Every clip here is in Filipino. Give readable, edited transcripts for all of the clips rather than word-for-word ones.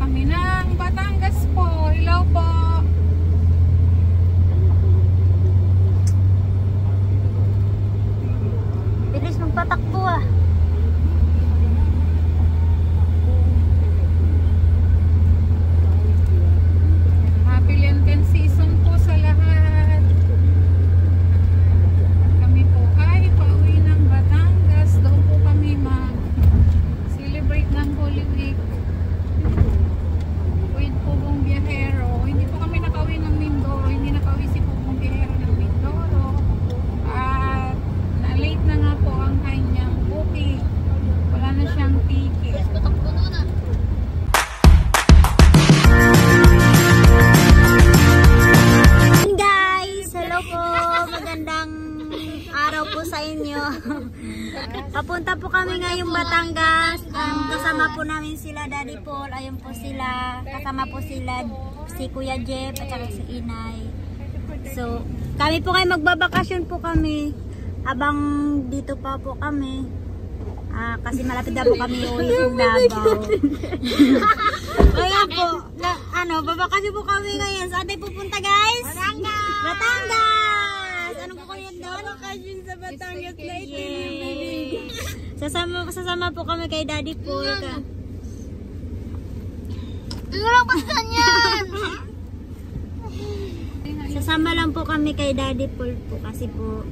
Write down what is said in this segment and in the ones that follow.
kami ng Batangas po. Hello po. Bilis magpatakbo ah. Happy Lenten season po sa lahat. Kami po ay pauwi ng Batangas. Doon po kami mag-celebrate ng Holy Week. With Pugong Biyahero. Hindi po kami nakauwi ng Mindoro. Hindi nakauwi si Pugong Biyahero ng Mindoro. At na-late na nga po ang kanyang booking. Wala na siyang ticket. Guys, hello po. Magandang araw po sa inyo. Papunta po kami ngayong Batangas. Kasama po namin sila Daddy Paul. Ayun po sila. Kasama po sila si Kuya Jeff at saka si Inay. So, kami po ngayon magbabakasyon po kami. Habang dito pa po kami. Kasi malapit na po kami uwi ng Davao. Kaya po, babakasyon po kami ngayon. Saan tayo pupunta guys? Batangas! Batangas! Anong kukunin doon? Bakasyon sa Batangas na ito. Sasama po kami kay Daddy Paul. Sasama lang po kami kay Daddy Paul po kasi po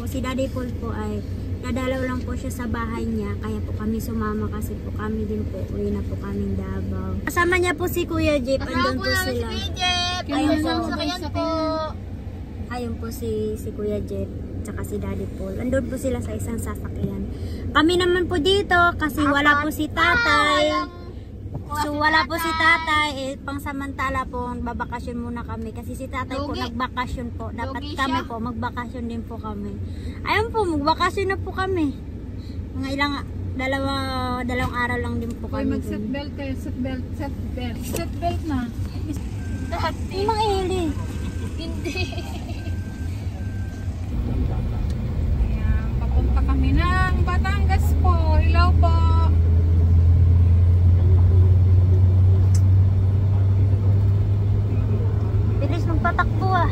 si Daddy Paul po ay dadalaw lang po siya sa bahay niya, kaya po kami sumama kasi po kami din po uwi na po kaming Davao. Kasama niya po si Kuya Jeep, andun po sila. Ayun po si Kuya Jeep tsaka si Daddy Paul. Andun po sila sa isang sasakyan. Kami naman po dito kasi wala po si tatay. So wala po si tatay, pangsamantala po babakasyon muna kami kasi si tatay po nagbakasyon po. Dapat kami po magbakasyon din po kami. Ayun po, magbakasyon na po kami. Mga dalawang araw lang din po kami. Mag-set belt kayo, set belt na. Hindi maili. Hindi. Ayan, papunta kami ng Batangas po. Hello po. Bilis magpatakbo ah.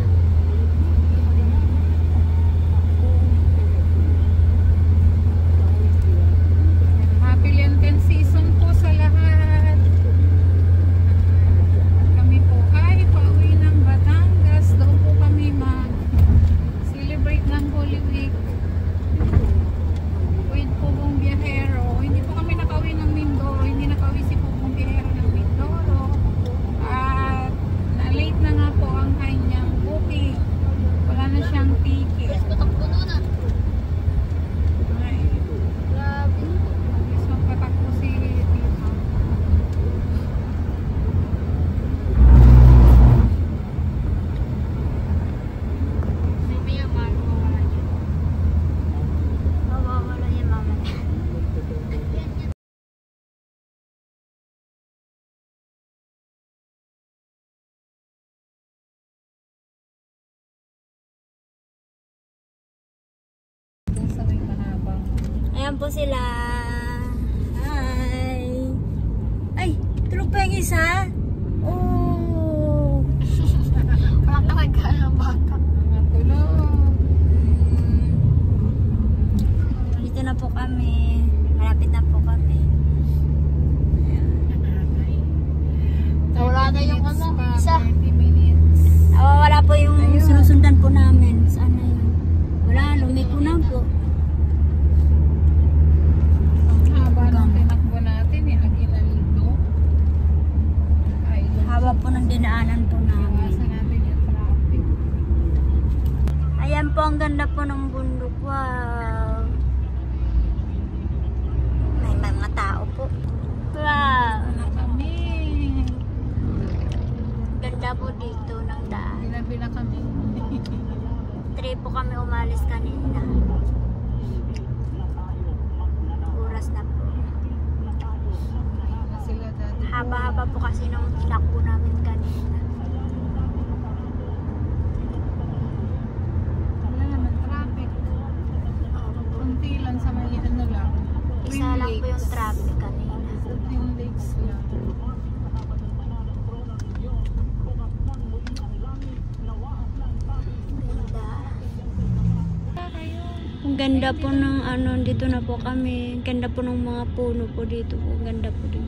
Happy Lenten season po sa lahat. Kami po ay pauwi ng Batangas. Doon po kami mag-celebrate ng Holy Week. With Pugong Biyahero. Hindi po kami nakauwi ng Mindoro. Hindi nakauwi si Pugong Biyahero ng Mindoro. At na-late na nga po ang kanyang booking. Wala na siyang ticket. Yes, magpatakbo si Tito. Mawawala yan mamaya. Sa may mahabang. Ayan po sila. Hi. Ay, tulog pa yung isa. Oh. Mga tulog. Dito na po kami. Malapit na po kami. Wala na yung isa. 30 minutes. Wala po yung sinusundan po namin. Saan na yun? Wala, lumiko na po. Haba ng tinakbo natin eh. Aguinaldo. Haba po ng dinaanan po namin. Iwasan natin yung traffic. Ayan po, ang ganda po ng bundok. Wow. May mga tao po. Wow. Wala kami. Ganda po dito ng daan. Binabi na kami. 3 po kami umalis kanina. Oras na po. Sila dati. Haba-haba po kasi nung tinakbo namin kanina. Wala naman traffic. Kunti lang sa may ano lang. Isa lang po yung traffic kanina. Twin Lakes lang. ganda po ng ano, dito na po kami. Ganda po ng mga puno po dito po. Ganda po din.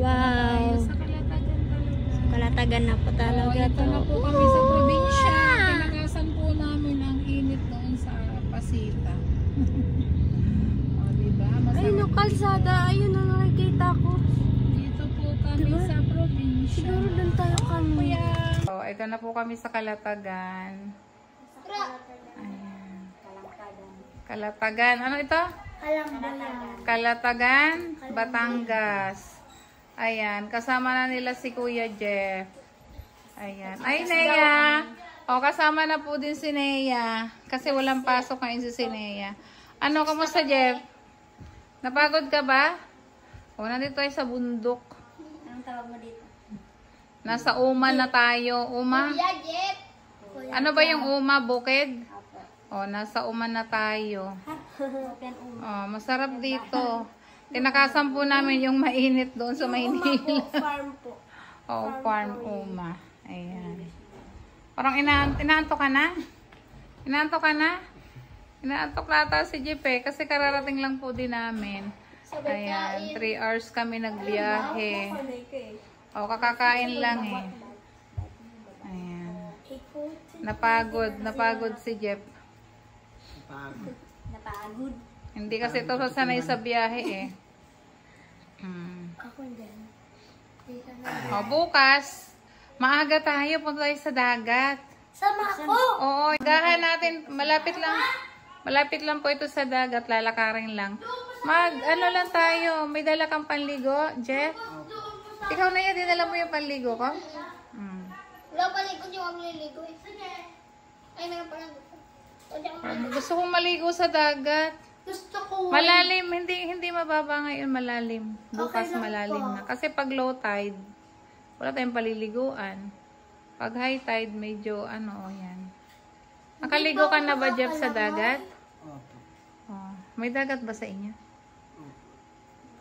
Wow. Sa Kalatagan talaga. Kalatagan na po talaga Ito to. na po kami sa probinsya. Tinakasan po namin ang init doon sa Pasita. O, diba? Ayun Masarap. ang kalsada. Ayun ang nakikita ko. Dito po kami sa probinsya. Siguro doon tayo kami. So, ito na po kami sa Kalatagan. Ayan. Kalatagan. Ano ito? Kalatagan, Batangas. Ayan. Kasama na nila si Kuya Jeff. Ayan. Ay, Nea. O, kasama na po din si Nea. Kasi walang pasok ngayon si Nea. Ano, kamusta, Jeff? Napagod ka ba? O, nandito tayo sa bundok. Anong tawag mo dito? Nasa Uma na tayo. Uma? Ano ba yung Uma? Bukid? O, nasa Uma na tayo. Oh, masarap dito. Tinakasan po namin yung mainit doon sa Maynila. Farm po. Oh, farm Uma. Ayan. Parang inaantok ka na? Inaantok ka na? Inaantok lata si Jeep eh, kasi kararating lang po din namin. Ayan, 3 hours kami nagbiyahe. Oh, kakakain lang eh. Ayan. Napagod si Jeff. Napagod. Hindi kasi ito sasanay sa biyahe eh. Ako din. O, bukas, maaga tayo, punta tayo sa dagat. Sama ako! Oo, igahan natin, malapit lang po ito sa dagat, lalakarin lang. Ano lang tayo, may dala kang panligo, Jeff? Ikaw na yan, dinala mo yung panligo ko? Wala paligo yung ang liligo eh. Ay, meron pala. Gusto kong maligo sa dagat. Gusto ko. Malalim, hindi mababa ngayon, malalim. Bukas malalim na. Kasi pag low tide, wala tayong paliliguan. Pag high tide, medyo yan. Nakaligo ka na ba, Jeff, sa dagat? Opo. Oh, may dagat ba sa inyo?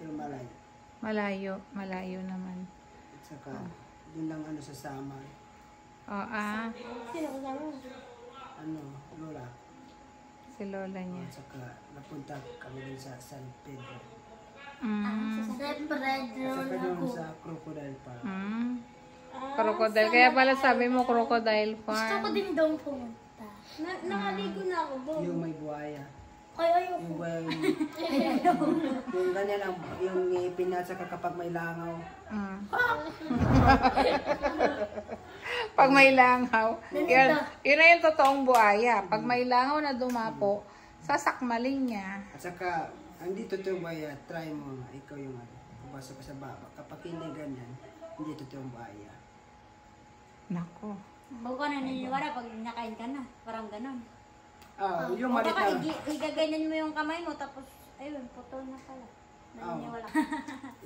Pero malayo. Malayo naman. At saka, doon lang sa Samar. Sino ko sama? Lola. Si lola niya. At saka, napunta kami din sa San Pedro. Siyempre, At saka doon sa Crocodile Park. Crocodile. Kaya pala sabi mo crocodile Gusto ko farm. din daw pumunta. Nakaligo na ako, Bo. Yung may buhaya. Kaya ayoko. Yung buhaya yung ganyan ang yung ngipin at saka kapag may langaw. Pag may langaw. Yun na yung totoong buhaya. Pag may langaw na dumapo, sasakmalin niya. At saka, hindi totoong buhaya, try mo. Ikaw yung pabasa ka sa baba. Kapag hindi ganyan, hindi totoong buhaya. Nako. Bago ka na naniniwala pag nakain ka na. Parang ganon. Yung O malit baka na. igaganyan mo yung kamay mo tapos, ayun, putol na pala. Naniniwala.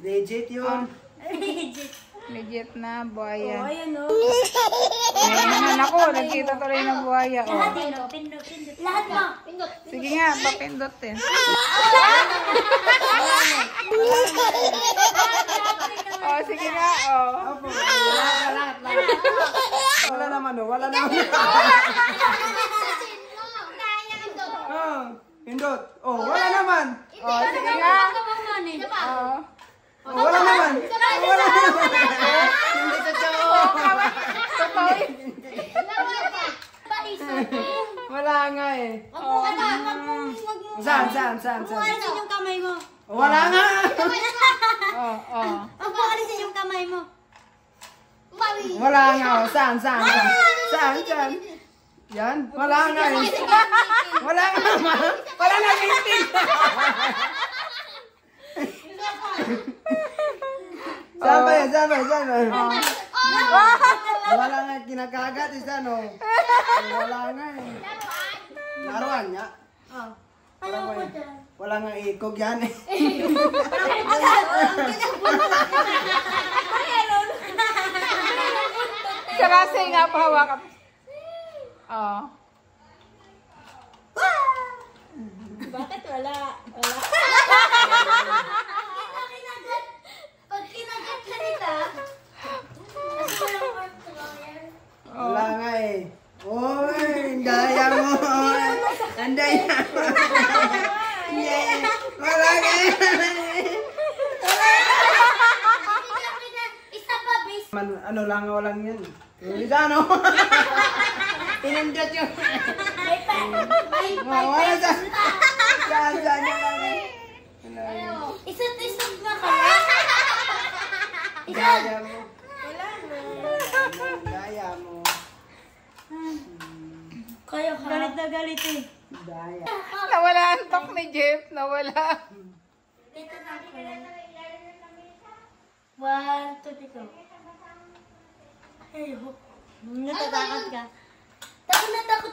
Legit yun. Legit. Legit na buhaya. Ayan o. Ayan, ako, nagkita tuloy ng buhaya. Lahat Oh. yun o. Pindot. Lahat mo. Pindot. Sige nga, papindot eh. Oh, sige nga, oh. Opo, lahat. Wala naman. Kaya pindot. Pindot. Wala naman. Oh, sige nga. Oh. Wala naman. Wala naman. Hindi totoo. Totoo yun. Wala nga eh. Wag mo. Saan? Alisin yung kamay mo. Wala nga. Oh, oh. Wag mo alisin yung kamay mo. Wala nga. Saan? Yan. Wala nga eh. Wala nga naman. Wala nga ngipin. Saan ba yan? Wala nga kinakagat. Wala nga eh. Laruan niya. Wala nga ikog yan eh. Karase nga, pahawakan. Oh. Bakit wala? Pag kinagat ka nila, kasi walang work to lawyer. Wala nga eh. Oy, ang daya mo. Ang daya mo. Ano, langaw lang yan. Bisa, ano? Inundat yung... Wala sa... Saan yung lang. Isot-isot na kami. Gaya mo. Gaya mo. Kayo ka. Galit na galit eh. Gaya. Nawala ang tok ni Jeff. Nawala. Dito na ako. 1, 2, dito. Ay, ho. Natatakot ka. Takot na takot.